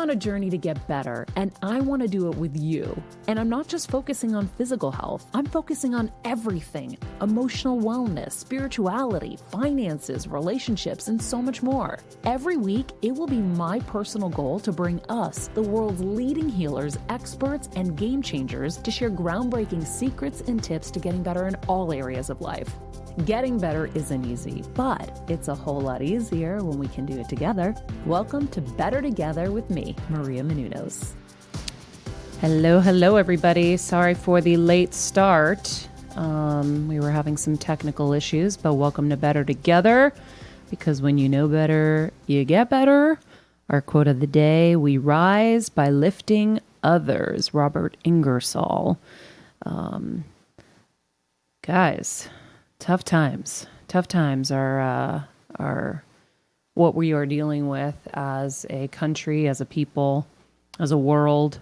on a journey to get better, and I want to do it with you. And I'm not just focusing on physical health, I'm focusing on everything: emotional wellness, spirituality, finances, relationships, and so much more. Every week, it will be my personal goal to bring us, the world's leading healers, experts, and game changers, to share groundbreaking secrets and tips to getting better in all areas of life. Getting better isn't easy, but it's a whole lot easier when we can do it together. Welcome to Better Together with me, Maria Menounos. Hello, everybody. Sorry for the late start. We were having some technical issues, but welcome to Better Together, because when you know better, you get better. Our quote of the day: we rise by lifting others. Robert Ingersoll. Guys, tough times. Tough times are what we are dealing with as a country, as a people, as a world.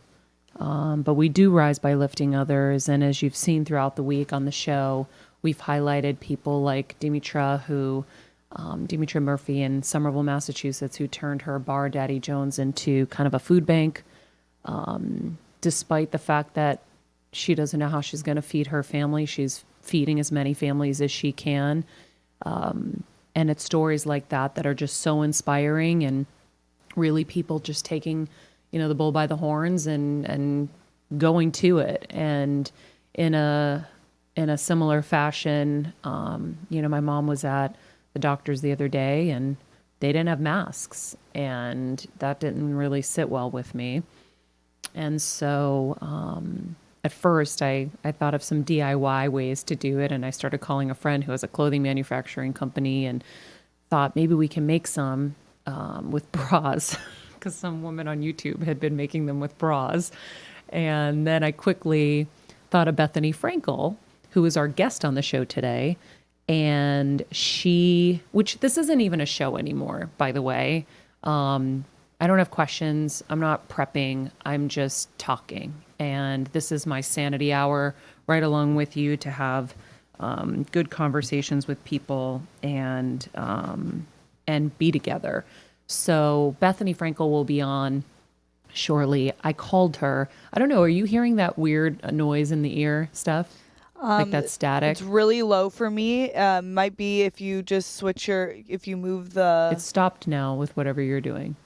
But we do rise by lifting others. And as you've seen throughout the week on the show, we've highlighted people like Demetra Murphy in Somerville, Massachusetts, who turned her bar, Daddy Jones, into kind of a food bank, despite the fact that she doesn't know how she's going to feed her family. She's feeding as many families as she can. And it's stories like that are just so inspiring, and really people just taking, the bull by the horns and going to it. And in a similar fashion, my mom was at the doctor's the other day and they didn't have masks, and that didn't really sit well with me. And so, at first, I thought of some DIY ways to do it, and I started calling a friend who has a clothing manufacturing company and thought maybe we can make some with bras, because some woman on YouTube had been making them with bras. And then I quickly thought of Bethenny Frankel, who is our guest on the show today, and which this isn't even a show anymore, by the way. I don't have questions. I'm not prepping. I'm just talking. And this is my sanity hour right along with you to have good conversations with people and be together. So Bethenny Frankel will be on shortly. I called her. I don't know. Are you hearing that weird noise in the ear stuff? Like that static? It's really low for me. Might be if you just if you move the... It's stopped now with whatever you're doing.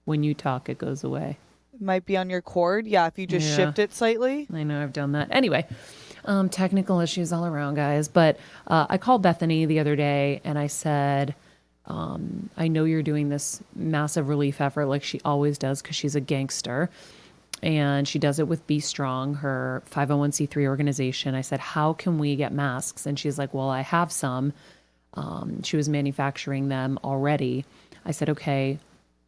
When you talk, it goes away. Might be on your cord. Yeah, if you just shift it slightly. I know, I've done that. Anyway, technical issues all around, guys. But I called Bethenny the other day and I said, I know you're doing this massive relief effort like she always does, because she's a gangster. And she does it with BStrong, her 501c3 organization. I said, how can we get masks? And she's like, well, I have some. She was manufacturing them already. I said, okay,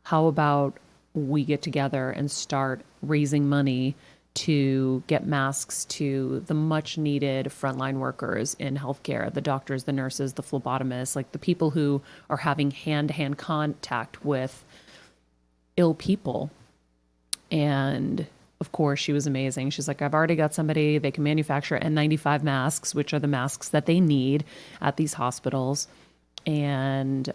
how about we get together and start raising money to get masks to the much needed frontline workers in healthcare, the doctors, the nurses, the phlebotomists, like the people who are having hand-to-hand contact with ill people. And of course, she was amazing. She's like, I've already got somebody, they can manufacture N95 masks, which are the masks that they need at these hospitals. And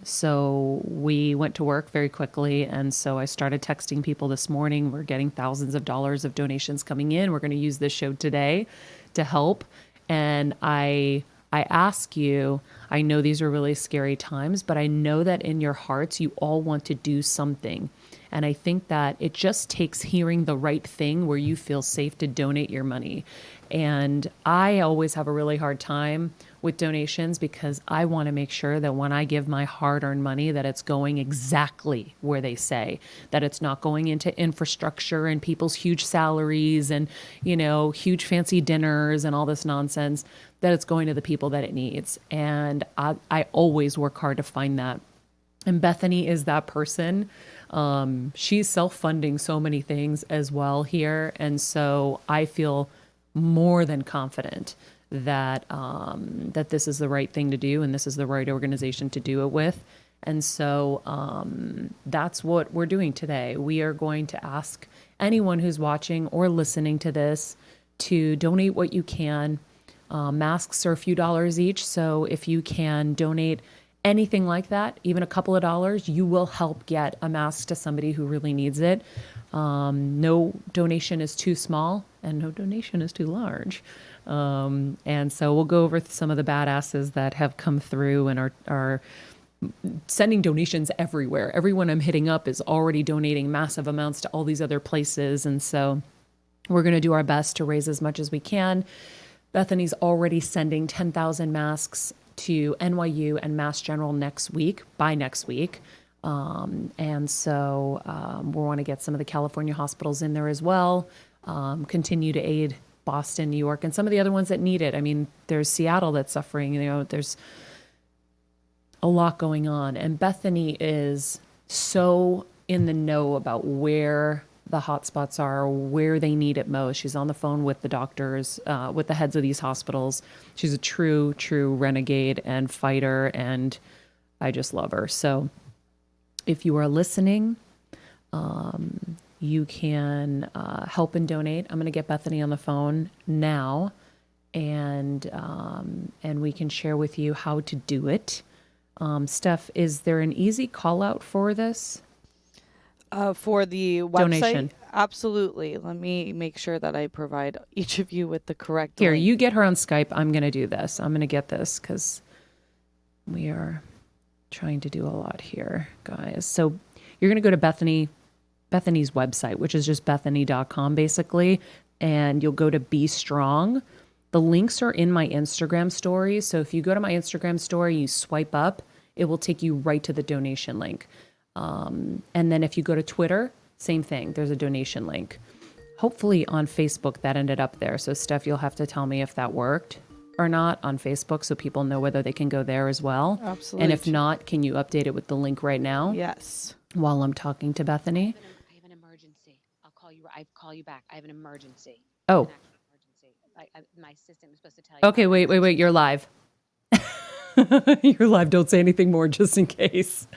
so we went to work very quickly. And so I started texting people this morning. We're getting thousands of dollars of donations coming in. We're going to use this show today to help. And I ask you, I know these are really scary times, but I know that in your hearts, you all want to do something. And I think that it just takes hearing the right thing where you feel safe to donate your money. And I always have a really hard time with donations, because I want to make sure that when I give my hard-earned money, that it's going exactly where they say, that it's not going into infrastructure and people's huge salaries and, huge fancy dinners and all this nonsense, that it's going to the people that it needs. And I always work hard to find that. And Bethenny is that person. She's self-funding so many things as well here. And so I feel more than confident that that this is the right thing to do, and this is the right organization to do it with. And so that's what we're doing today. We are going to ask anyone who's watching or listening to this to donate what you can. Masks are a few dollars each, so if you can donate anything like that, even a couple of dollars, you will help get a mask to somebody who really needs it. No donation is too small and no donation is too large. And so we'll go over some of the badasses that have come through and are sending donations everywhere. Everyone I'm hitting up is already donating massive amounts to all these other places. And so we're going to do our best to raise as much as we can. Bethenny's already sending 10,000 masks to NYU and Mass General by next week. And so we want to get some of the California hospitals in there as well, continue to aid Boston, New York, and some of the other ones that need it. I mean, there's Seattle that's suffering, there's a lot going on. And Bethenny is so in the know about where the hotspots are, where they need it most. She's on the phone with the doctors, with the heads of these hospitals. She's a true renegade and fighter, and I just love her. So if you are listening, you can help and donate. I'm going to get Bethenny on the phone now, and we can share with you how to do it. Steph, is there an easy call out for this? For the website? Donation. Absolutely. Let me make sure that I provide each of you with the correct Here, link. you get her on Skype. I'm going to do this. I'm going to get this because we are trying to do a lot here, guys. So you're going to go to Bethenny's website, which is just bethenny.com basically, and you'll go to BStrong. The links are in my Instagram story. So if you go to my Instagram story, you swipe up, it will take you right to the donation link. And then if you go to Twitter, same thing. There's a donation link. Hopefully on Facebook that ended up there. So Steph, you'll have to tell me if that worked or not on Facebook so people know whether they can go there as well. Absolutely. And if not, can you update it with the link right now? Yes. While I'm talking to Bethenny? I have an emergency. I'll call you back. I have an emergency. Oh. An actual emergency. My assistant was supposed to tell you. Okay, wait. You're live. You're live. Don't say anything more just in case.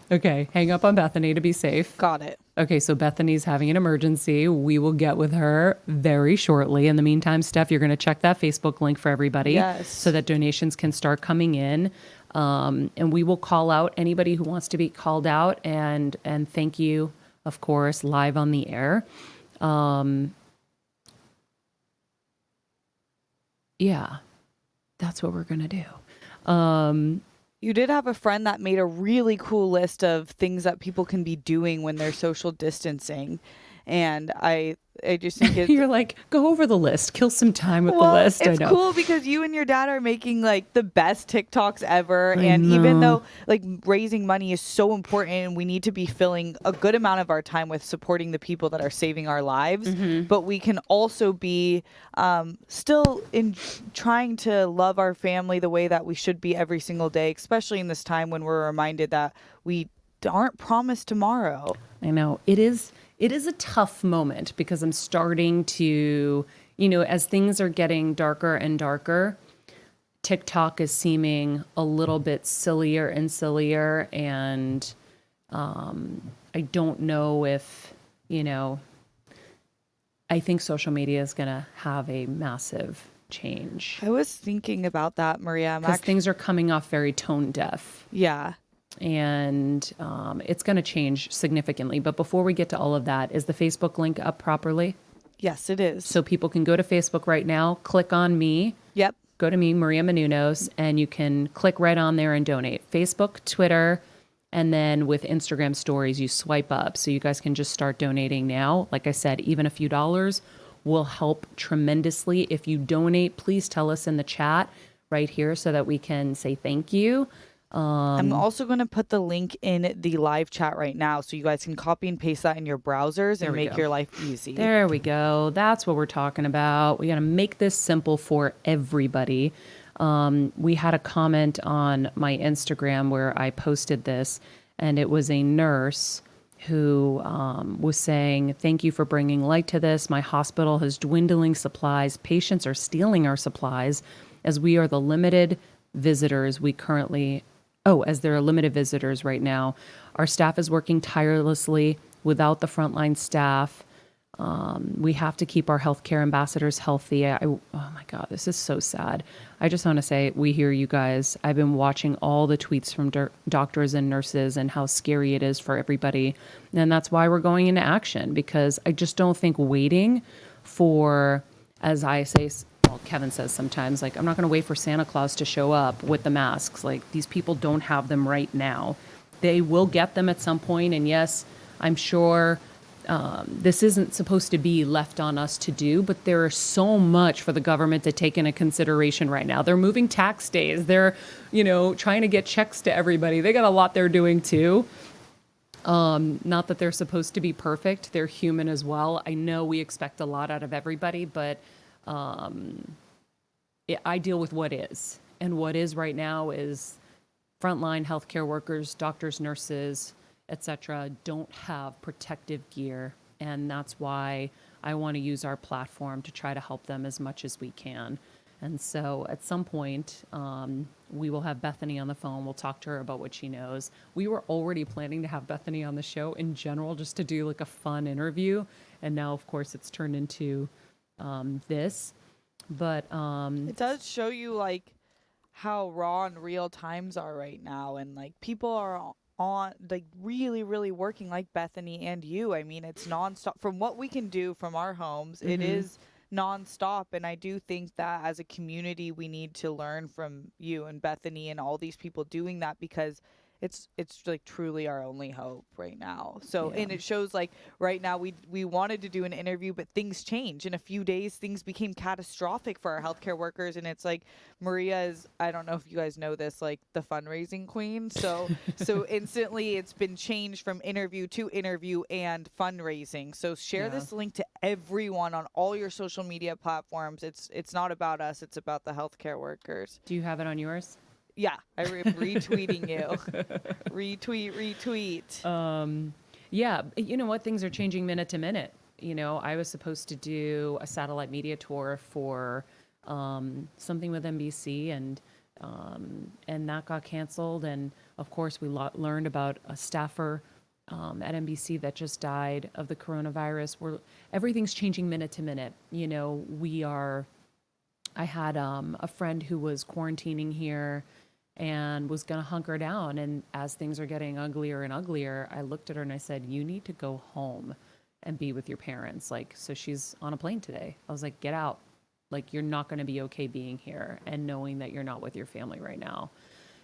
Okay, hang up on Bethenny to be safe. Got it. Okay, so Bethenny's having an emergency. We will get with her very shortly. In the meantime, Steph, you're going to check that Facebook link for everybody. Yes. So that donations can start coming in. And we will call out anybody who wants to be called out and thank you, of course, live on the air. Yeah, that's what we're going to do. You did have a friend that made a really cool list of things that people can be doing when they're social distancing. And I just think it's... You're like, go over the list. Kill some time with the list. It's I know. cool because you and your dad are making like the best TikToks ever. And even though like raising money is so important and we need to be filling a good amount of our time with supporting the people that are saving our lives, but we can also be still in trying to love our family the way that we should be every single day, especially in this time when we're reminded that we aren't promised tomorrow. I know. It is a tough moment because I'm starting to, as things are getting darker and darker, TikTok is seeming a little bit sillier and sillier. And I don't know if, I think social media is going to have a massive change. I was thinking about that, Maria. Because things are coming off very tone deaf. Yeah. And it's going to change significantly. But before we get to all of that, is the Facebook link up properly? Yes, it is. So people can go to Facebook right now, click on me. Yep. Go to me, Maria Menounos, and you can click right on there and donate. Facebook, Twitter, and then with Instagram stories, you swipe up. So you guys can just start donating now. Like I said, even a few dollars will help tremendously. If you donate, please tell us in the chat right here so that we can say thank you. I'm also going to put the link in the live chat right now so you guys can copy and paste that in your browsers and make your life easy. There we go. That's what we're talking about. We got to make this simple for everybody. We had a comment on my Instagram where I posted this, and it was a nurse who was saying, thank you for bringing light to this. My hospital has dwindling supplies. Patients are stealing our supplies as we are the limited visitors we currently... as there are limited visitors right now. Our staff is working tirelessly without the frontline staff. We have to keep our healthcare ambassadors healthy. Oh my God, this is so sad. I just want to say, we hear you guys. I've been watching all the tweets from doctors and nurses and how scary it is for everybody. And that's why we're going into action, because I just don't think waiting for, as I say, well, Kevin says sometimes, like, I'm not going to wait for Santa Claus to show up with the masks. Like, these people don't have them right now. They will get them at some point. And yes, I'm sure this isn't supposed to be left on us to do, but there is so much for the government to take into consideration right now. They're moving tax days. They're, trying to get checks to everybody. They got a lot they're doing too. Not that they're supposed to be perfect. They're human as well. I know we expect a lot out of everybody, but I deal with what is. And what is right now is frontline healthcare workers, doctors, nurses, etc., don't have protective gear. And that's why I want to use our platform to try to help them as much as we can. And so at some point, we will have Bethenny on the phone. We'll talk to her about what she knows. We were already planning to have Bethenny on the show in general, just to do like a fun interview. And now, of course, it's turned into this. But it does show you like how raw and real times are right now, and like people are on like really really working, like Bethenny and you. I mean, it's nonstop from what we can do from our homes. It is nonstop, and I do think that as a community we need to learn from you and Bethenny and all these people doing that, because it's like truly our only hope right now. So Yeah. and it shows like right now we wanted to do an interview, but things change in a few days. Things became catastrophic for our healthcare workers, and it's like Maria is, I don't know if you guys know this, like the fundraising queen. So instantly it's been changed from interview to interview and fundraising. So share Yeah. this link to everyone on all your social media platforms. It's not about us, it's about the healthcare workers. Do you have it on yours? Yeah, I'm retweeting you. Retweet. Yeah, you know what? Things are changing minute to minute. I was supposed to do a satellite media tour for something with NBC, and that got canceled. And of course, we learned about a staffer at NBC that just died of the coronavirus. Everything's changing minute to minute. I had a friend who was quarantining here and was going to hunker down. And as things are getting uglier and uglier, I looked at her and I said, you need to go home and be with your parents. Like, so she's on a plane today. I was like, get out. Like, you're not going to be okay being here and knowing that you're not with your family right now.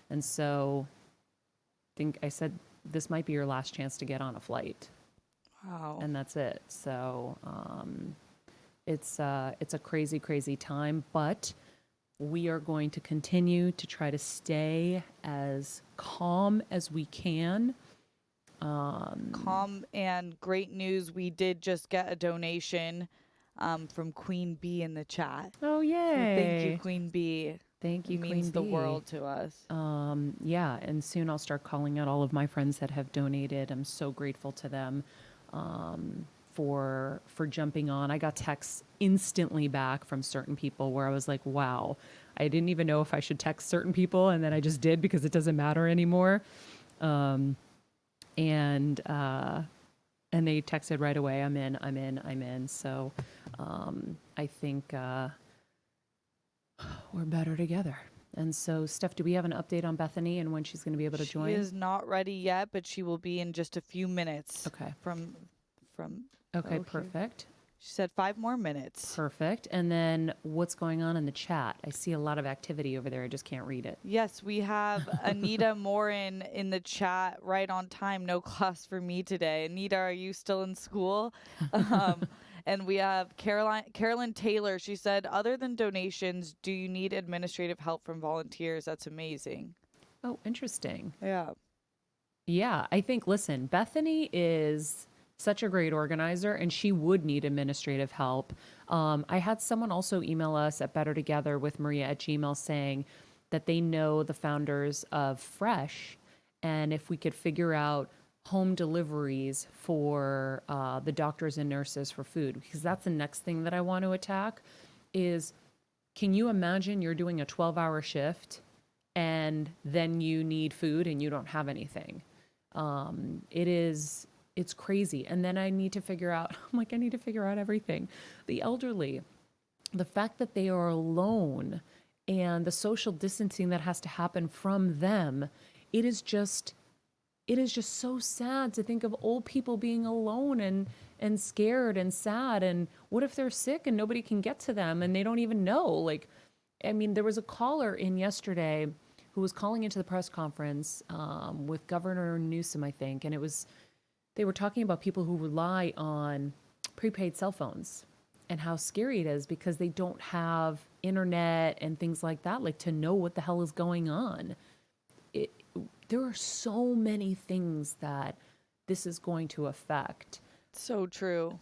And so I said, this might be your last chance to get on a flight. Wow. And that's it. So it's a crazy, crazy time, but we are going to continue to try to stay as calm as we can. Calm, and great news. We did just get a donation from Queen Bee in the chat. Oh, yay. So thank you, Queen Bee. Thank you, It Queen means the Bee. world to us. Yeah, and soon I'll start calling out all of my friends that have donated. I'm so grateful to them for jumping on. I got texts instantly back from certain people where I was like, wow, I didn't even know if I should text certain people, and then I just did because it doesn't matter anymore. And they texted right away, I'm in. So I think we're better together. And so, Steph, do we have an update on Bethenny and when she's going to be able to join? She is not ready yet, but she will be in just a few minutes. Okay. From Okay, here. perfect. She said 5 more minutes. Perfect. And then what's going on in the chat? I see a lot of activity over there. I just can't read it. Yes, we have Anita Morin in the chat, right on time. No class for me today. Anita, are you still in school? And we have Carolyn Taylor. She said, other than donations, do you need administrative help from volunteers? That's amazing. Oh, interesting. Yeah. Yeah, I think, listen, Bethenny is such a great organizer, and she would need administrative help. I had someone also email us at bettertogetherwithmaria@gmail saying that they know the founders of Fresh, and if we could figure out home deliveries for the doctors and nurses for food, because that's the next thing that I want to attack is, can you imagine you're doing a 12-hour shift and then you need food and you don't have anything? It is it's crazy. And then I need to figure out, I'm like, I need to figure out everything. The elderly, the fact that they are alone and the social distancing that has to happen from them, it is just so sad to think of old people being alone and scared and sad. And what if they're sick and nobody can get to them and they don't even know? Like, I mean, there was a caller in yesterday who was calling into the press conference with Governor Newsom, I think, and they were talking about people who rely on prepaid cell phones and how scary it is because they don't have internet and things like that, like to know what the hell is going on. There are so many things that this is going to affect. So true.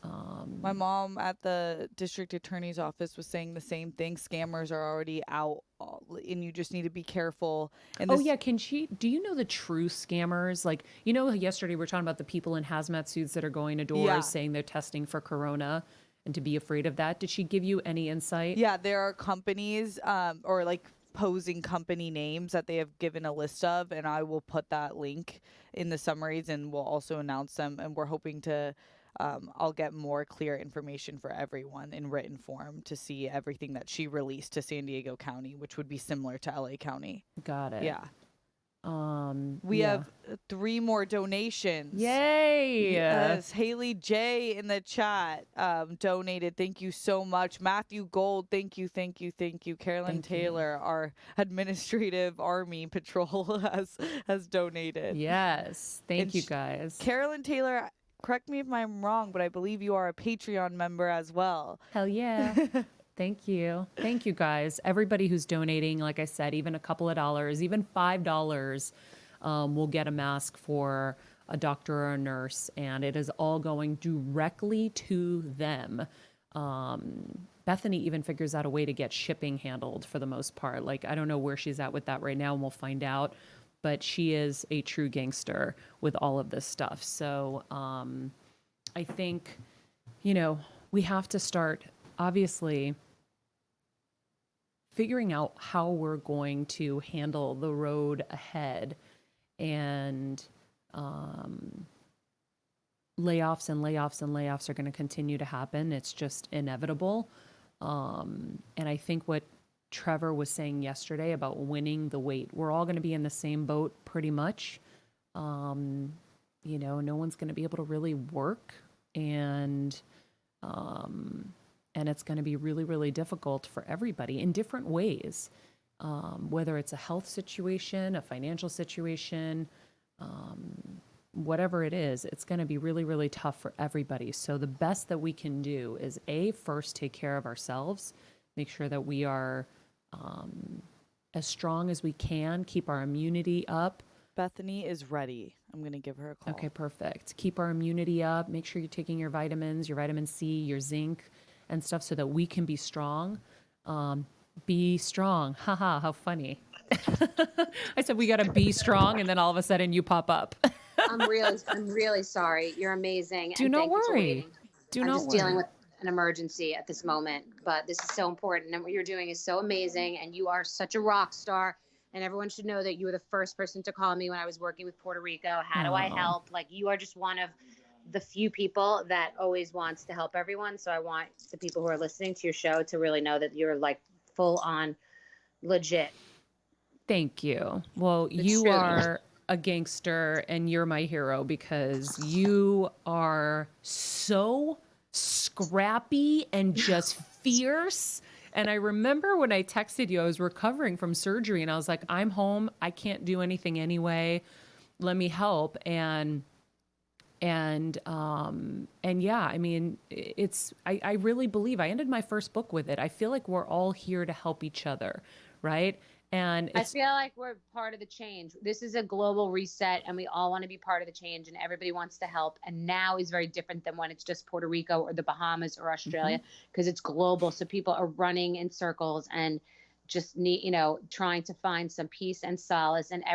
My mom at the district attorney's office was saying the same thing. Scammers are already out, and you just need to be careful. And Oh yeah, do you know the true scammers? Like, you know, yesterday we were talking about the people in hazmat suits that are going to doors Yeah. saying they're testing for corona and to be afraid of that. Did she give you any insight? Yeah, there are companies or like posing company names that they have given a list of, and I will put that link in the summaries and we'll also announce them. And we're hoping to, I'll get more clear information for everyone in written form to see everything that she released to San Diego County, which would be similar to LA County. Got it. Yeah. We yeah. have 3 more donations. Yay! Yes, Haley J in the chat donated. Thank you so much. Matthew Gold, thank you. Carolyn Thank you. Taylor, our administrative army patrol, has donated. Yes. Thank And you guys. Carolyn Taylor, correct me if I'm wrong, but I believe you are a Patreon member as well. Hell yeah. Thank you. Thank you guys. Everybody who's donating, like I said, even a couple of dollars, even $5, will get a mask for a doctor or a nurse, and it is all going directly to them. Bethany even figures out a way to get shipping handled for the most part. Like, I don't know where she's at with that right now, and we'll find out. But she is a true gangster with all of this stuff. So I think, we have to start, obviously, figuring out how we're going to handle the road ahead. And layoffs are going to continue to happen. It's just inevitable. And I think what Trevor was saying yesterday about winning the weight, we're all going to be in the same boat pretty much. No one's going to be able to really work, and it's going to be really, really difficult for everybody in different ways, whether it's a health situation, a financial situation, whatever it is, it's going to be really, really tough for everybody. So the best that we can do is first take care of ourselves, make sure that we are as strong as we can, keep our immunity up. Bethany is ready. I'm going to give her a call. Okay, perfect. Keep our immunity up. Make sure you're taking your vitamins, your vitamin C, your zinc and stuff so that we can be strong. Be strong. Haha, how funny. I said we got to be strong, and then all of a sudden you pop up. I'm really sorry. You're amazing. Do and not thank you for worry. waiting. Do I'm not just worry. dealing with an emergency at this moment, but this is so important. And what you're doing is so amazing. And you are such a rock star. And everyone should know that you were the first person to call me when I was working with Puerto Rico. How do I help? Like, you are just one of the few people that always wants to help everyone. So I want the people who are listening to your show to really know that you're like full on legit. Thank you. Well, you true. are a gangster and you're my hero because you are so scrappy and just fierce. And I remember when I texted you, I was recovering from surgery and I was like, I'm home. I can't do anything anyway. Let me help. And yeah, I mean, I really believe I ended my first book with it. I feel like we're all here to help each other. Right. And I feel like we're part of the change. This is a global reset and we all want to be part of the change and everybody wants to help. And now is very different than when it's just Puerto Rico or the Bahamas or Australia because it's global. So people are running in circles and just trying to find some peace and solace. And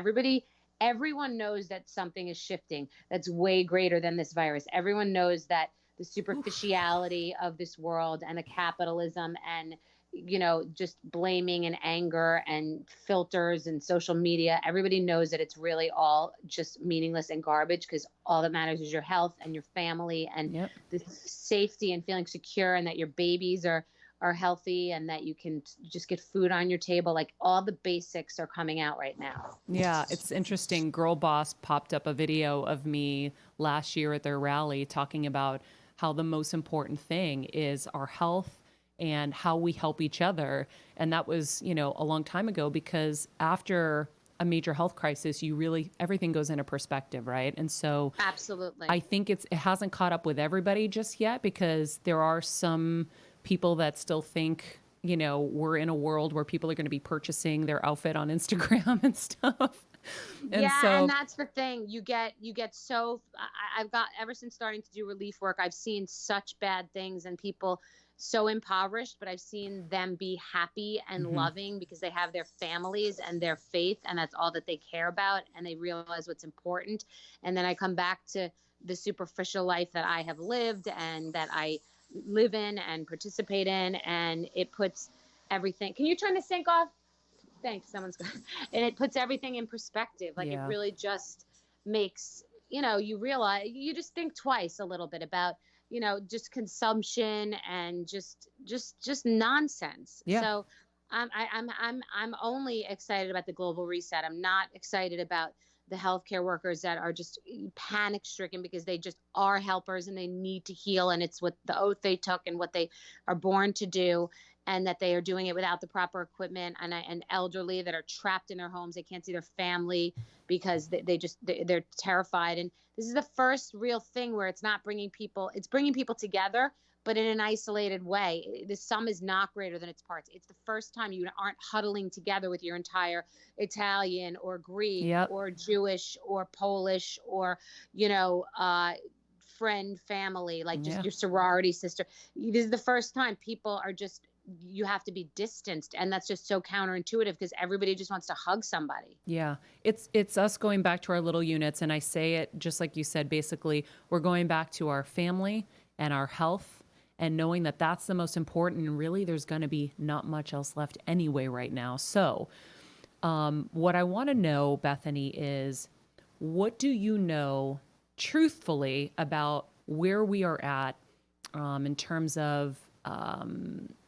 everyone knows that something is shifting that's way greater than this virus. Everyone knows that the superficiality of this world and the capitalism and just blaming and anger and filters and social media. Everybody knows that it's really all just meaningless and garbage, because all that matters is your health and your family and Yep. the safety and feeling secure, and that your babies are healthy, and that you can just get food on your table. Like, all the basics are coming out right now. Yeah, it's interesting. Girl Boss popped up a video of me last year at their rally talking about how the most important thing is our health and how we help each other. And that was, a long time ago, because after a major health crisis, everything goes into perspective, right? And so Absolutely. I think it hasn't caught up with everybody just yet, because there are some people that still think, we're in a world where people are going to be purchasing their outfit on Instagram and stuff. And that's the thing. You get so, I've got, ever since starting to do relief work, I've seen such bad things and people so impoverished, but I've seen them be happy and loving because they have their families and their faith, and that's all that they care about, and they realize what's important. And then I come back to the superficial life that I have lived and that I live in and participate in, and it puts everything. Can you turn the sink off? Thanks. Someone's got, and it puts everything in perspective. Like, it really just makes, you realize, you just think twice a little bit about, just consumption and just nonsense. Yeah. So I'm only excited about the global reset. I'm not excited about the healthcare workers that are just panic stricken because they just are helpers and they need to heal. And it's what the oath they took and what they are born to do, and that they are doing it without the proper equipment, and elderly that are trapped in their homes. They can't see their family because they're terrified. And this is the first real thing where it's bringing people together, but in an isolated way. The sum is not greater than its parts. It's the first time you aren't huddling together with your entire Italian or Greek or Jewish or Polish or, friend, family, like just your sorority sister. This is the first time people are just, you have to be distanced, and that's just so counterintuitive because everybody just wants to hug somebody. Yeah, it's us going back to our little units, and I say it just like you said. Basically, we're going back to our family and our health, and knowing that that's the most important. And really, there's going to be not much else left anyway right now. So, what I want to know, Bethenny, is what do you know truthfully about where we are at in terms of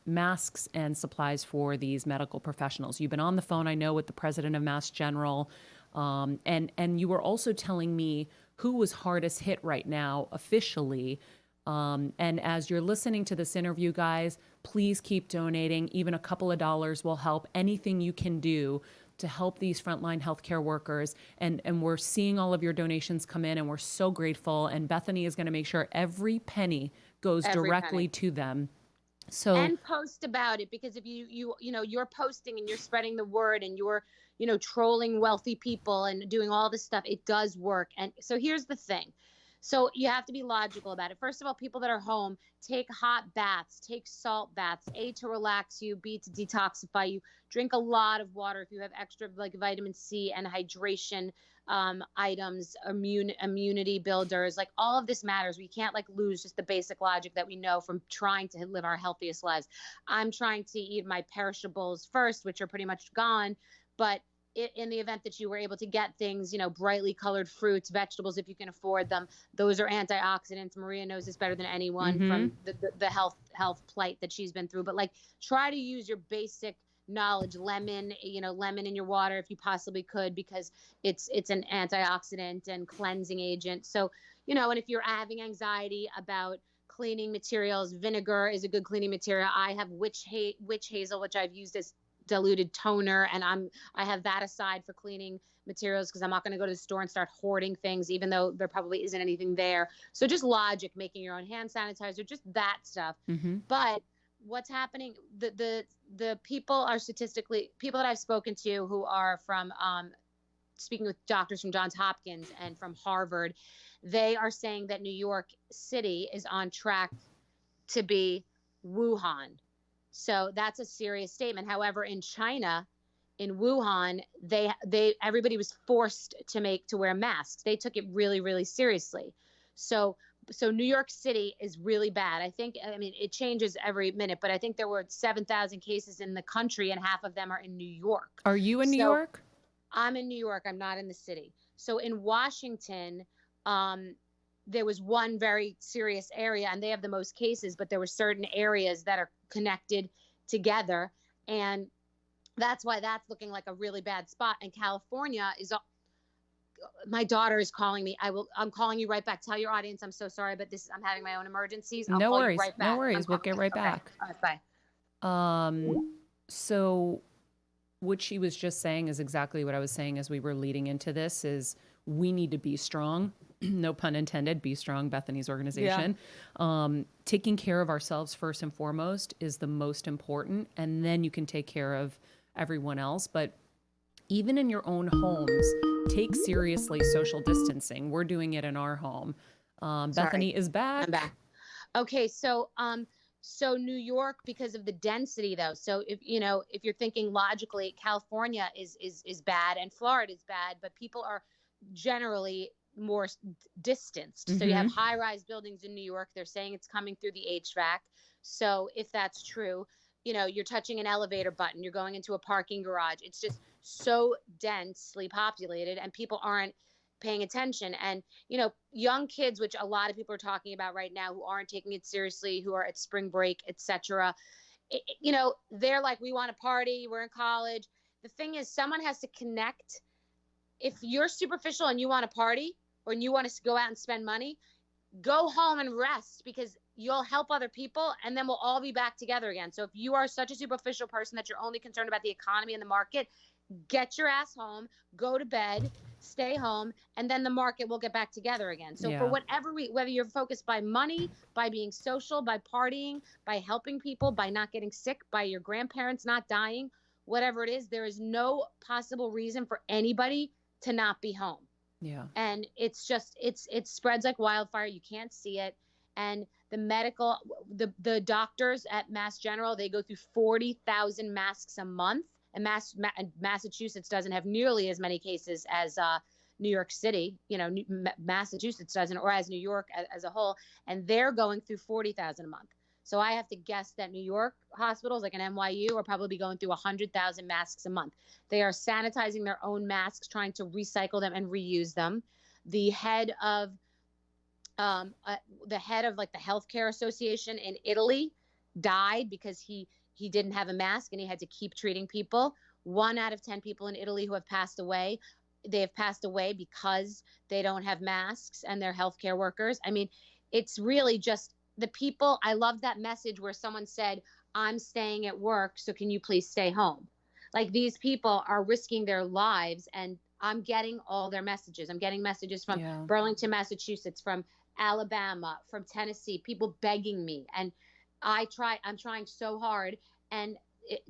masks and supplies for these medical professionals? You've been on the phone, I know, with the president of Mass General, and you were also telling me who was hardest hit right now officially. And as you're listening to this interview, guys, please keep donating. Even a couple of dollars will help. Anything you can do to help these frontline healthcare workers. And we're seeing all of your donations come in, and we're so grateful. And Bethenny is going to make sure every penny goes directly to them. So, and post about it, because if you're posting and you're spreading the word and you're trolling wealthy people and doing all this stuff, it does work. And so here's the thing. So you have to be logical about it. First of all, people that are home, take hot baths, take salt baths, A, to relax you, B, to detoxify you. Drink a lot of water if you have extra like vitamin C and hydration items, immunity builders. Like, all of this matters. We can't lose just the basic logic that we know from trying to live our healthiest lives. I'm trying to eat my perishables first, which are pretty much gone, but in the event that you were able to get things, brightly colored fruits, vegetables, if you can afford them, those are antioxidants. Maria knows this better than anyone from the health plight that she's been through. But try to use your basic knowledge. Lemon in your water if you possibly could, because it's an antioxidant and cleansing agent. So, and if you're having anxiety about cleaning materials, vinegar is a good cleaning material. I have witch hazel, which I've used as diluted toner, and I have that aside for cleaning materials because I'm not going to go to the store and start hoarding things, even though there probably isn't anything there. So just logic, making your own hand sanitizer, just that stuff. But what's happening, the people are statistically, people that I've spoken to who are from speaking with doctors from Johns Hopkins and from Harvard, they are saying that New York City is on track to be Wuhan. So that's a serious statement. However, in China, in Wuhan, everybody was forced to wear masks. They took it really, really seriously. So So New York City is really bad. I mean, it changes every minute, but I think there were 7,000 cases in the country and half of them are in New York. Are you in New So York? I'm in New York. I'm not in the city. So in Washington, there was one very serious area and they have the most cases, but there were certain areas that are connected together. And that's why that's looking like a really bad spot. And California is, my daughter is calling me. I'm calling you right back. Tell your audience I'm so sorry, but I'm having my own emergencies. I'll No call you worries. right No back. worries. We'll get right Okay. back. All right, bye. So what she was just saying is exactly what I was saying as we were leading into this is we need to be strong. No pun intended, Be Strong, Bethenny's organization. Taking care of ourselves first and foremost is the most important. And then you can take care of everyone else. But even in your own homes, take seriously social distancing. We're doing it in our home. Bethenny is back. I'm back. Okay, so New York, because of the density though. So if you're thinking logically, California is bad and Florida is bad, but people are generally more distanced. So you have high-rise buildings in New York. They're saying it's coming through the HVAC. So if that's true, you're touching an elevator button, you're going into a parking garage. It's just so densely populated and people aren't paying attention. And, young kids, which a lot of people are talking about right now, who aren't taking it seriously, who are at spring break, etc. They're like, we want to party. We're in college. The thing is, someone has to connect. If you're superficial and you want to party or you want to go out and spend money, go home and rest because you'll help other people and then we'll all be back together again. So if you are such a superficial person that you're only concerned about the economy and the market, get your ass home, go to bed, stay home, and then the market will get back together again. So for whether you're focused by money, by being social, by partying, by helping people, by not getting sick, by your grandparents not dying, whatever it is, there is no possible reason for anybody to not be home. Yeah. And it's just, it spreads like wildfire. You can't see it. And the doctors at Mass General, they go through 40,000 masks a month. And Massachusetts doesn't have nearly as many cases as New York City, Massachusetts doesn't, or as New York as a whole. And they're going through 40,000 a month. So I have to guess that New York hospitals like an NYU are probably going through 100,000 masks a month. They are sanitizing their own masks, trying to recycle them and reuse them. The head of like the healthcare association in Italy died because he didn't have a mask and he had to keep treating people. 1 out of 10 people in Italy who have passed away, they have passed away because they don't have masks and they're healthcare workers. I mean, it's really just the people. I love that message where someone said, I'm staying at work, so can you please stay home? Like these people are risking their lives and I'm getting all their messages. I'm getting messages from Burlington, Massachusetts, from Alabama, from Tennessee, people begging me. And I'm trying so hard. And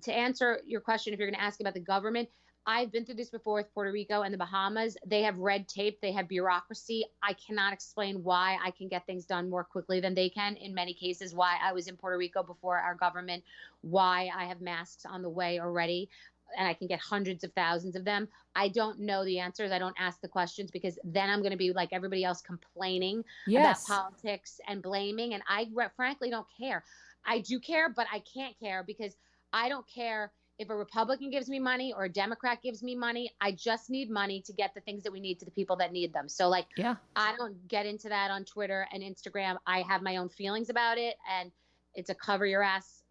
to answer your question, if you're going to ask about the government, I've been through this before with Puerto Rico and the Bahamas. They have red tape. They have bureaucracy. I cannot explain why I can get things done more quickly than they can. In many cases, why I was in Puerto Rico before our government, why I have masks on the way already, and I can get hundreds of thousands of them. I don't know the answers. I don't ask the questions because then I'm going to be like everybody else complaining about politics and blaming. And I frankly don't care. I do care, but I can't care because I don't care if a Republican gives me money or a Democrat gives me money. I just need money to get the things that we need to the people that need them. So I don't get into that on Twitter and Instagram. I have my own feelings about it. And it's a cover your ass,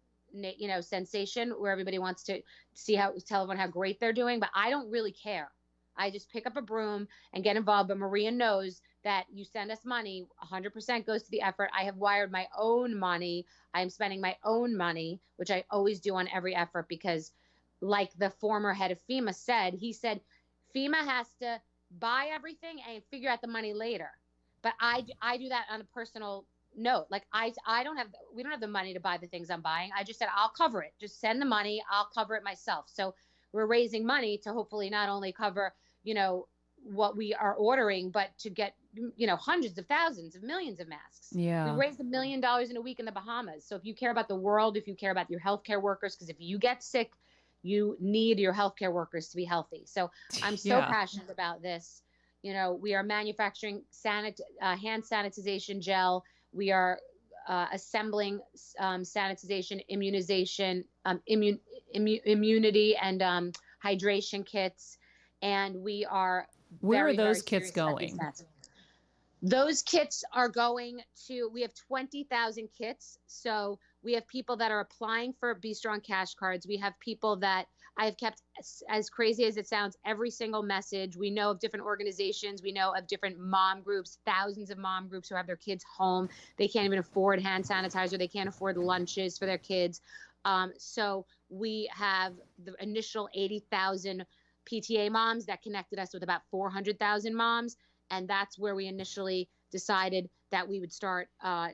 sensation where everybody wants to tell everyone how great they're doing. But I don't really care. I just pick up a broom and get involved. But Maria knows that you send us money, 100% goes to the effort. I have wired my own money. I am spending my own money, which I always do on every effort because like the former head of FEMA said, he said, FEMA has to buy everything and figure out the money later. But I do that on a personal note. Like we don't have the money to buy the things I'm buying. I just said, I'll cover it. Just send the money. I'll cover it myself. So we're raising money to hopefully not only cover, what we are ordering, but to get, hundreds of thousands of millions of masks. Yeah. We raised $1 million in a week in the Bahamas. So if you care about the world, if you care about your healthcare workers, because if you get sick, you need your healthcare workers to be healthy. So I'm so passionate about this. We are manufacturing hand sanitization gel. We are assembling sanitization, immunization, immunity, and hydration kits. And we are Where are very, very those kits serious about these going? masks. Those kits are going to, we have 20,000 kits. So we have people that are applying for BStrong cash cards. We have people that I have kept, as crazy as it sounds, every single message. We know of different organizations. We know of different mom groups, thousands of mom groups who have their kids home. They can't even afford hand sanitizer. They can't afford lunches for their kids. So we have the initial 80,000 PTA moms that connected us with about 400,000 moms. And that's where we initially decided that we would start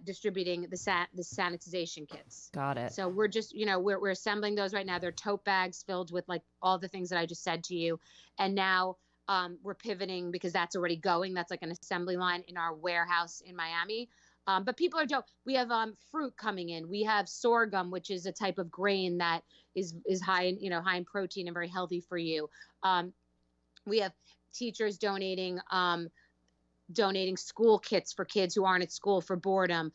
distributing the sanitization kits. Got it. So we're just, we're assembling those right now. They're tote bags filled with like all the things that I just said to you. And now we're pivoting because that's already going. That's like an assembly line in our warehouse in Miami. But people are dope. We have fruit coming in. We have sorghum, which is a type of grain that is high in, high in protein and very healthy for you. We have teachers donating school kits for kids who aren't at school for boredom,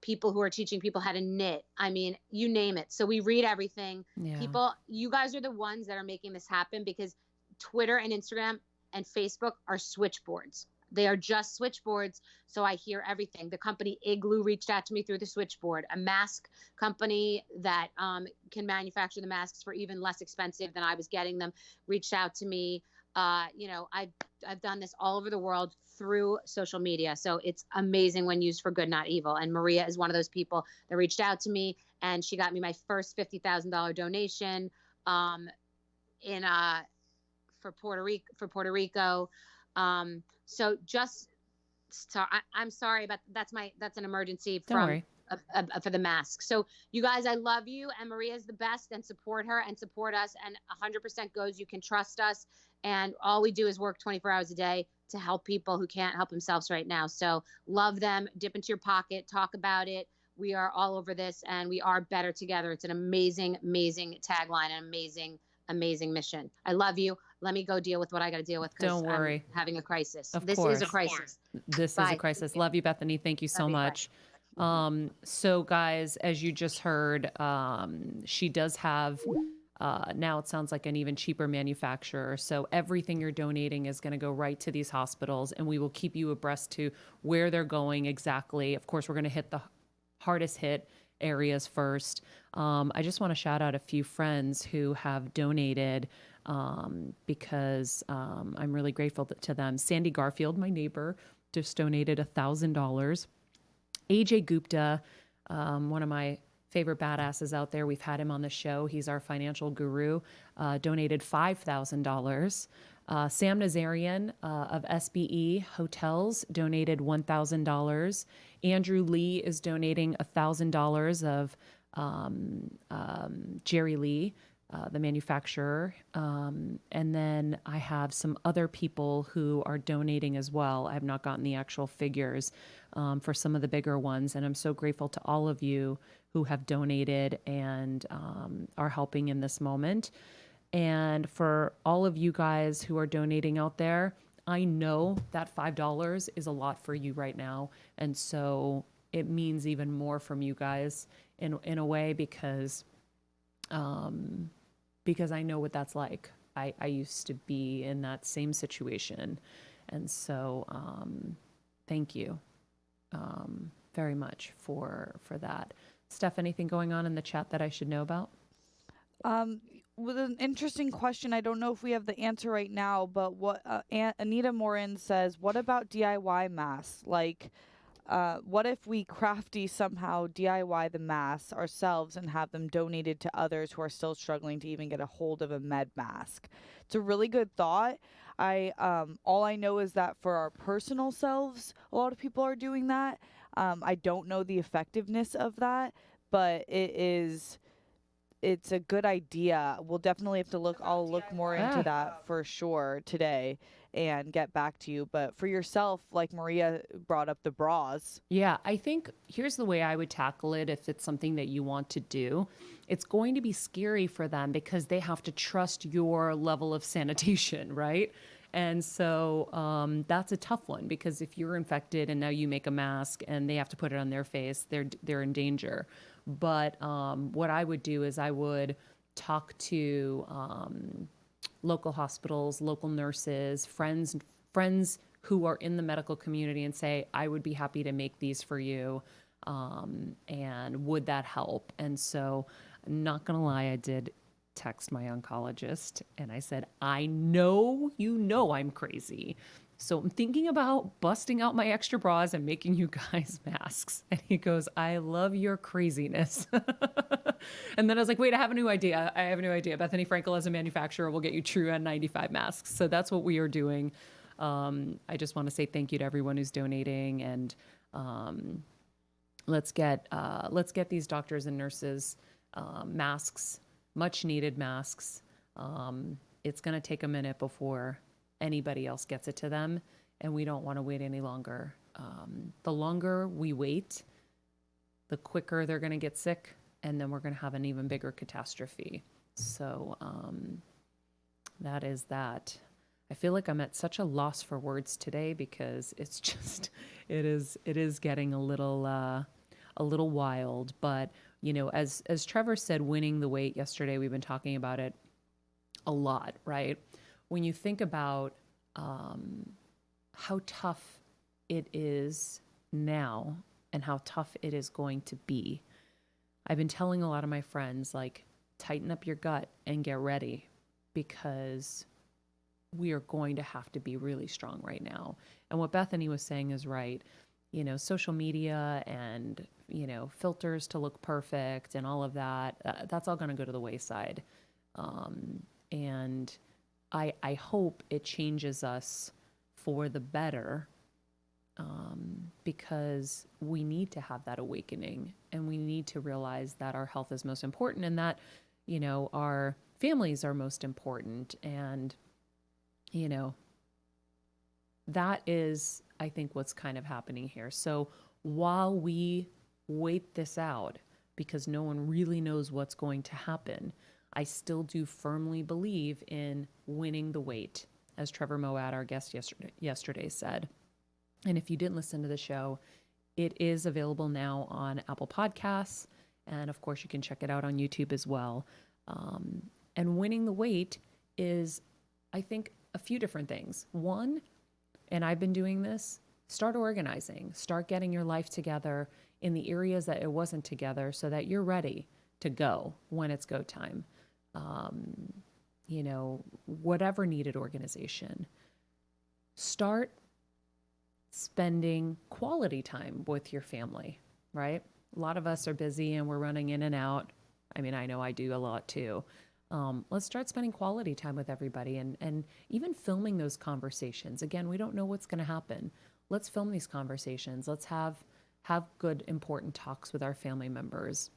people who are teaching people how to knit. I mean, you name it. So we read everything. Yeah. People, you guys are the ones that are making this happen because Twitter and Instagram and Facebook are switchboards. They are just switchboards. So I hear everything. The company Igloo reached out to me through the switchboard. A mask company that can manufacture the masks for even less expensive than I was getting them reached out to me. I've done this all over the world through social media. So it's amazing when used for good, not evil. And Maria is one of those people that reached out to me, and she got me my first $50,000 donation for Puerto Rico. So I'm sorry, but that's an emergency Don't worry. For the mask. So you guys, I love you, and Maria's the best, and support her and support us, and 100% goes. You can trust us, and all we do is work 24 hours a day to help people who can't help themselves right now. So love them, dip into your pocket, talk about it. We are all over this, and we are better together. It's an amazing, amazing tagline, an amazing, amazing mission. I love you. Let me go deal with what I got to deal with because Don't worry. I'm having a crisis. Of This course. is a crisis. This Bye. is a crisis. Love you, Bethenny. Thank you so Love you. much. So guys, as you just heard, she does have, now it sounds like an even cheaper manufacturer. So everything you're donating is going to go right to these hospitals, and we will keep you abreast to where they're going exactly. Of course, we're going to hit the hardest hit areas first. I just want to shout out a few friends who have donated because I'm really grateful to them. Sandy Garfield, my neighbor, just donated $1,000. AJ Gupta, one of my favorite badasses out there. We've had him on the show. He's our financial guru, donated $5,000. Sam Nazarian of SBE Hotels donated $1,000. Andrew Lee is donating $1,000 of Jerry Lee, the manufacturer. And then I have some other people who are donating as well. I have not gotten the actual figures for some of the bigger ones. And I'm so grateful to all of you who have donated and are helping in this moment. And for all of you guys who are donating out there, I know that $5 is a lot for you right now. And so it means even more from you guys in a way because I know what that's like. I used to be in that same situation. And so thank you very much for that. Steph, anything going on in the chat that I should know about? With an interesting question, I don't know if we have the answer right now, but what Anita Morin says, what about DIY masks? Like, what if we crafty somehow DIY the masks ourselves and have them donated to others who are still struggling to even get a hold of a med mask? It's a really good thought. All I know is that for our personal selves, a lot of people are doing that. I don't know the effectiveness of that, but it's a good idea. We'll definitely have to look. I'll look more into that for sure today and get back to you. But for yourself, like Maria brought up the bras. Yeah, I think here's the way I would tackle it if it's something that you want to do. It's going to be scary for them because they have to trust your level of sanitation, right? And so that's a tough one because if you're infected and now you make a mask and they have to put it on their face, they're in danger. But what I would do is I would talk to local hospitals, local nurses, friends who are in the medical community and say, I would be happy to make these for you. And would that help? And so, not gonna lie, I did text my oncologist and I said, I know you know I'm crazy. So I'm thinking about busting out my extra bras and making you guys masks. And he goes, I love your craziness. And then I was like, wait, I have a new idea. Bethenny Frankel as a manufacturer will get you true N95 masks. So that's what we are doing. I just want to say thank you to everyone who's donating, and let's get these doctors and nurses masks, much needed masks. It's going to take a minute before anybody else gets it to them, and we don't want to wait any longer. The longer we wait, the quicker they're going to get sick, and then we're going to have an even bigger catastrophe. So that is that. I feel like I'm at such a loss for words today because it's just it is getting a little wild. But you know, as Trevor said, winning the weight yesterday, we've been talking about it a lot, right? When you think about how tough it is now and how tough it is going to be, I've been telling a lot of my friends, like, tighten up your gut and get ready because we are going to have to be really strong right now. And what Bethenny was saying is right. You know, social media and, you know, filters to look perfect and all of that, that's all going to go to the wayside. And I hope it changes us for the better, because we need to have that awakening and we need to realize that our health is most important and that, you know, our families are most important. And, you know, that is, I think, what's kind of happening here. So while we wait this out, because no one really knows what's going to happen, I still do firmly believe in winning the weight, as Trevor Moat, our guest yesterday said. And if you didn't listen to the show, it is available now on Apple Podcasts. And of course, you can check it out on YouTube as well. And winning the weight is, I think, a few different things. One, and I've been doing this, start organizing, start getting your life together in the areas that it wasn't together so that you're ready to go when it's go time. You know, whatever needed organization. Start spending quality time with your family, right? A lot of us are busy and we're running in and out. I mean, I know I do a lot too. Let's start spending quality time with everybody and even filming those conversations. Again, we don't know what's going to happen. Let's film these conversations. Let's have good, important talks with our family members.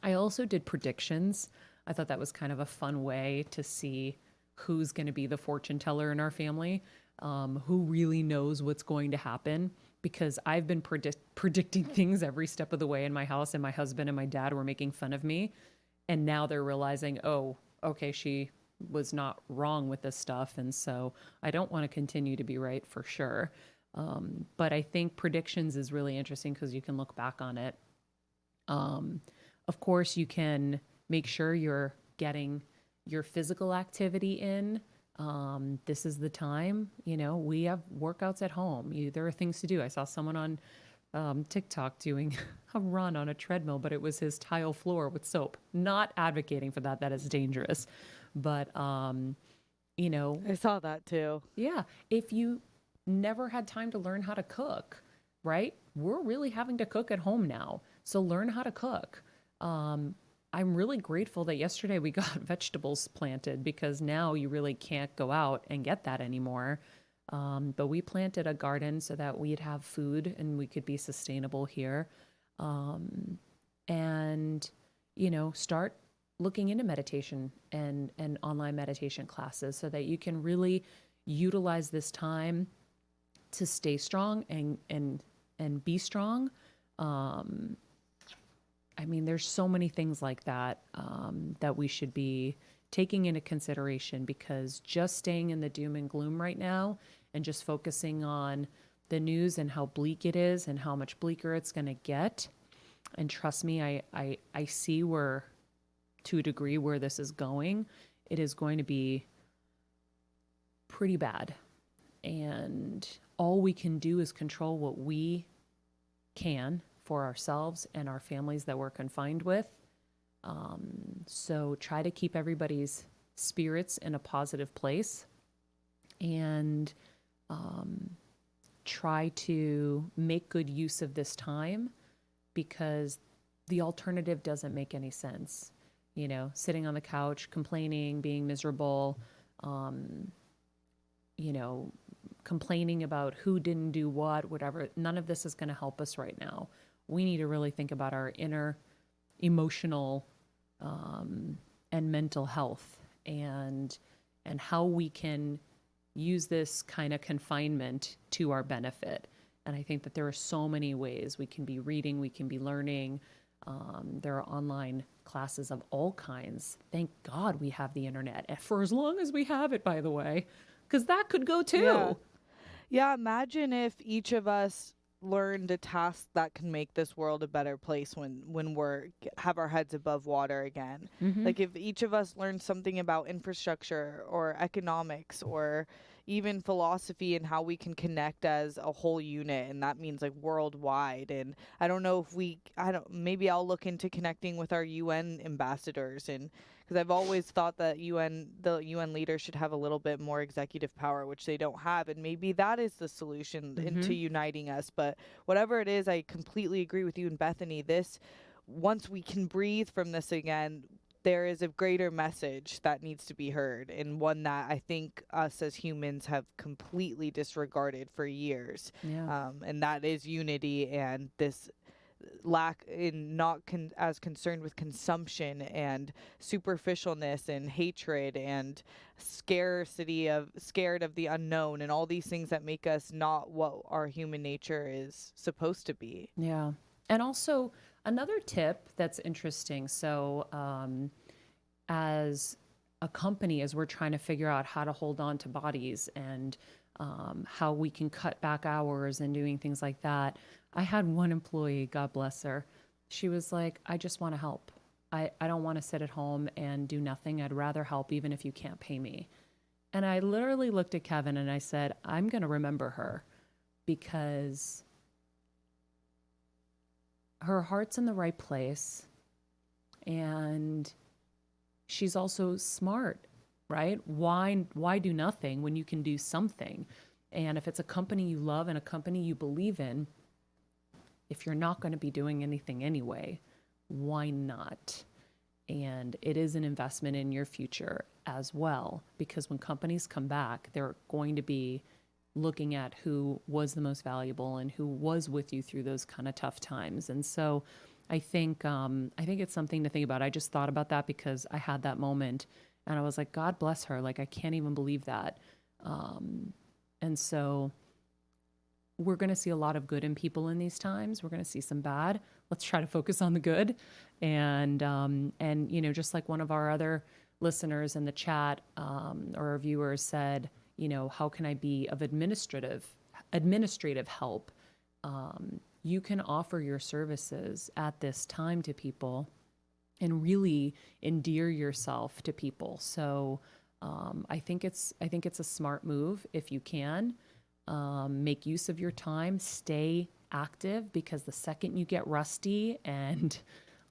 I also did predictions. I thought that was kind of a fun way to see who's going to be the fortune teller in our family, who really knows what's going to happen, because I've been predicting things every step of the way in my house, and my husband and my dad were making fun of me. And now they're realizing, oh, okay, she was not wrong with this stuff. And so I don't want to continue to be right for sure. But I think predictions is really interesting because you can look back on it. Of course, you can make sure you're getting your physical activity in. This is the time, you know, we have workouts at home. There are things to do. I saw someone on TikTok doing a run on a treadmill, but it was his tile floor with soap. Not advocating for that. That is dangerous. But, you know. I saw that too. Yeah. If you never had time to learn how to cook, right? We're really having to cook at home now. So learn how to cook. I'm really grateful that yesterday we got vegetables planted because now you really can't go out and get that anymore. But we planted a garden so that we'd have food and we could be sustainable here. And, you know, start looking into meditation and online meditation classes so that you can really utilize this time to stay strong and be strong. I mean, there's so many things like that that we should be taking into consideration, because just staying in the doom and gloom right now and just focusing on the news and how bleak it is and how much bleaker it's going to get. And trust me, I see where, to a degree, where this is going. It is going to be pretty bad. And all we can do is control what we can for ourselves and our families that we're confined with. So try to keep everybody's spirits in a positive place, and try to make good use of this time, because the alternative doesn't make any sense. You know, sitting on the couch, complaining, being miserable, you know, complaining about who didn't do what, whatever. None of this is going to help us right now. We need to really think about our inner emotional and mental health, and how we can use this kind of confinement to our benefit. And I think that there are so many ways we can be reading, we can be learning. There are online classes of all kinds. Thank God we have the internet, for as long as we have it, by the way, because that could go too. Yeah, imagine if each of us learned a task that can make this world a better place when we're have our heads above water again. Like if each of us learned something about infrastructure or economics or even philosophy and how we can connect as a whole unit, and that means like worldwide. And I don't know if maybe I'll look into connecting with our UN ambassadors, and because I've always thought that the UN leaders should have a little bit more executive power, which they don't have, and maybe that is the solution into uniting us. But whatever it is, I completely agree with you and Bethenny. Once we can breathe from this again, there is a greater message that needs to be heard, and one that I think us as humans have completely disregarded for years. And that is unity, and this lack in not as concerned with consumption and superficialness and hatred and scared of the unknown and all these things that make us not what our human nature is supposed to be. Yeah. And also another tip that's interesting. So, as a company, as we're trying to figure out how to hold on to bodies and how we can cut back hours and doing things like that, I had one employee, God bless her. She was like, I just want to help. I don't want to sit at home and do nothing. I'd rather help, even if you can't pay me. And I literally looked at Kevin and I said, I'm going to remember her, because her heart's in the right place, and she's also smart, right? Why do nothing when you can do something? And if it's a company you love and a company you believe in, if you're not going to be doing anything anyway, why not? And it is an investment in your future as well, because when companies come back, they're going to be looking at who was the most valuable and who was with you through those kind of tough times. And so I think it's something to think about. I just thought about that because I had that moment and I was like, God bless her. Like, I can't even believe that. And so we're going to see a lot of good in people in these times. We're going to see some bad. Let's try to focus on the good. And you know, just like one of our other listeners in the chat or our viewers said, you know, how can I be of administrative help? You can offer your services at this time to people and really endear yourself to people. So I think it's a smart move if you can. Make use of your time, stay active, because the second you get rusty and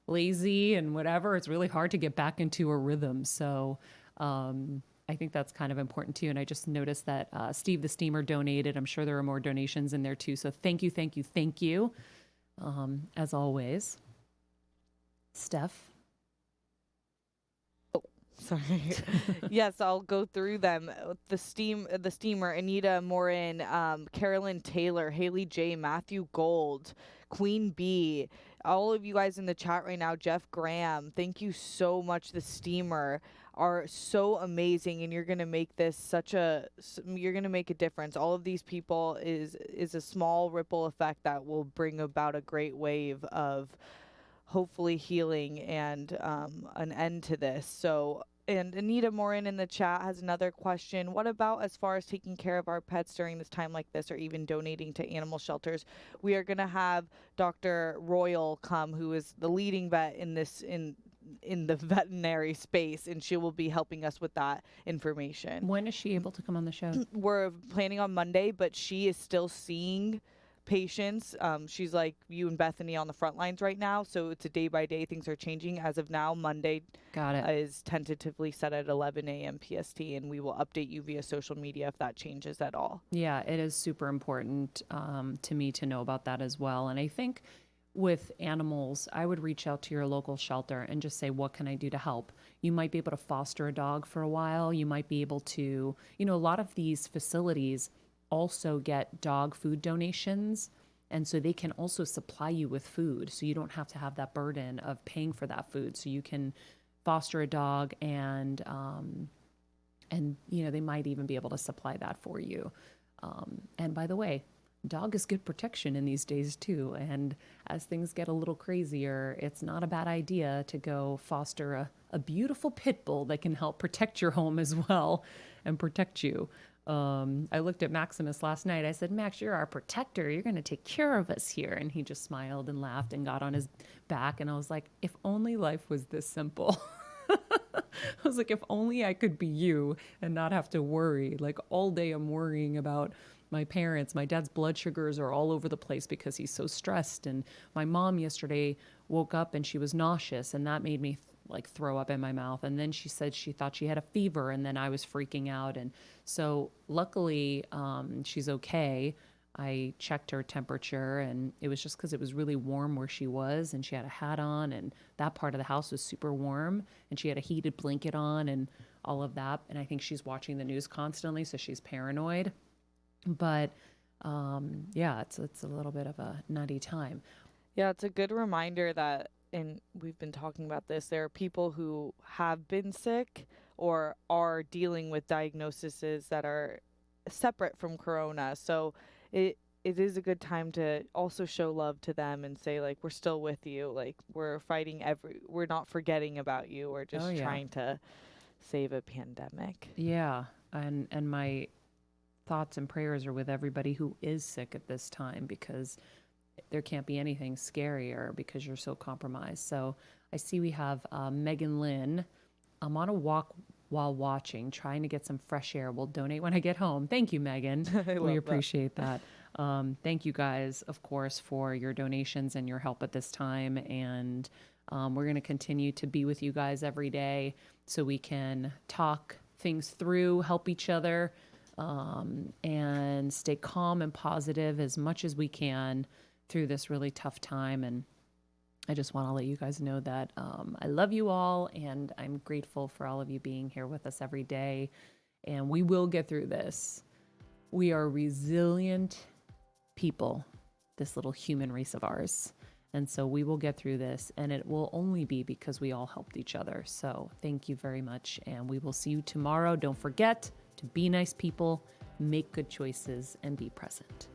lazy and whatever, it's really hard to get back into a rhythm. So I think that's kind of important too. And I just noticed that Steve the Steamer donated. I'm sure there are more donations in there too. So thank you. As always. Steph. Sorry. Yes, I'll go through them. The Steamer, Anita Morin, Carolyn Taylor, Haley J, Matthew Gold, Queen B, all of you guys in the chat right now, Jeff Graham, thank you so much. The Steamer are so amazing, and you're going to make this you're going to make a difference. All of these people is a small ripple effect that will bring about a great wave of hopefully healing and an end to this. So And Anita Morin in the chat has another question. What about as far as taking care of our pets during this time like this, or even donating to animal shelters? We are going to have Dr. Royal come, who is the leading vet in this in the veterinary space, and she will be helping us with that information. When is she able to come on the show? We're planning on Monday, but she is still seeing patients. She's like you and Bethenny on the front lines right now, so it's a day by day. Things are changing. As of now, Monday Got it. is tentatively set at 11 a.m. PST, and we will update you via social media if that changes at all. Yeah, it is super important to me to know about that as well. And I think with animals, I would reach out to your local shelter and just say, what can I do to help? You might be able to foster a dog for a while. You might be able to, a lot of these facilities also get dog food donations. And so they can also supply you with food. So you don't have to have that burden of paying for that food. So you can foster a dog and they might even be able to supply that for you. And by the way, dog is good protection in these days too. And as things get a little crazier, it's not a bad idea to go foster a beautiful pit bull that can help protect your home as well and protect you. I looked at Maximus last night. I said, Max, you're our protector. You're going to take care of us here. And he just smiled and laughed and got on his back. And I was like, if only life was this simple. I was like, if only I could be you and not have to worry. Like all day I'm worrying about my parents. My dad's blood sugars are all over the place because he's so stressed. And my mom yesterday woke up and she was nauseous, and that made me throw up in my mouth. And then she said she thought she had a fever, and then I was freaking out. And so luckily she's okay. I checked her temperature, and it was just because it was really warm where she was, and she had a hat on, and that part of the house was super warm, and she had a heated blanket on and all of that. And I think she's watching the news constantly, so she's paranoid. But yeah, it's a little bit of a nutty time. Yeah, it's a good reminder that, and we've been talking about this, there are people who have been sick or are dealing with diagnoses that are separate from corona. So it is a good time to also show love to them and say, like, we're still with you. Like, we're fighting we're not forgetting about you. We're just trying to save a pandemic. Yeah. And my thoughts and prayers are with everybody who is sick at this time, because there can't be anything scarier because you're so compromised. So I see we have Megan Lynn. I'm on a walk while watching, trying to get some fresh air. We'll donate when I get home. Thank you, Megan. We appreciate that. Thank you guys, of course, for your donations and your help at this time. And we're going to continue to be with you guys every day so we can talk things through, help each other, and stay calm and positive as much as we can through this really tough time. And I just want to let you guys know that I love you all, and I'm grateful for all of you being here with us every day. And we will get through this. We are resilient people, this little human race of ours. And so we will get through this, and it will only be because we all helped each other. So thank you very much, and we will see you tomorrow. Don't forget to be nice people, make good choices, and be present.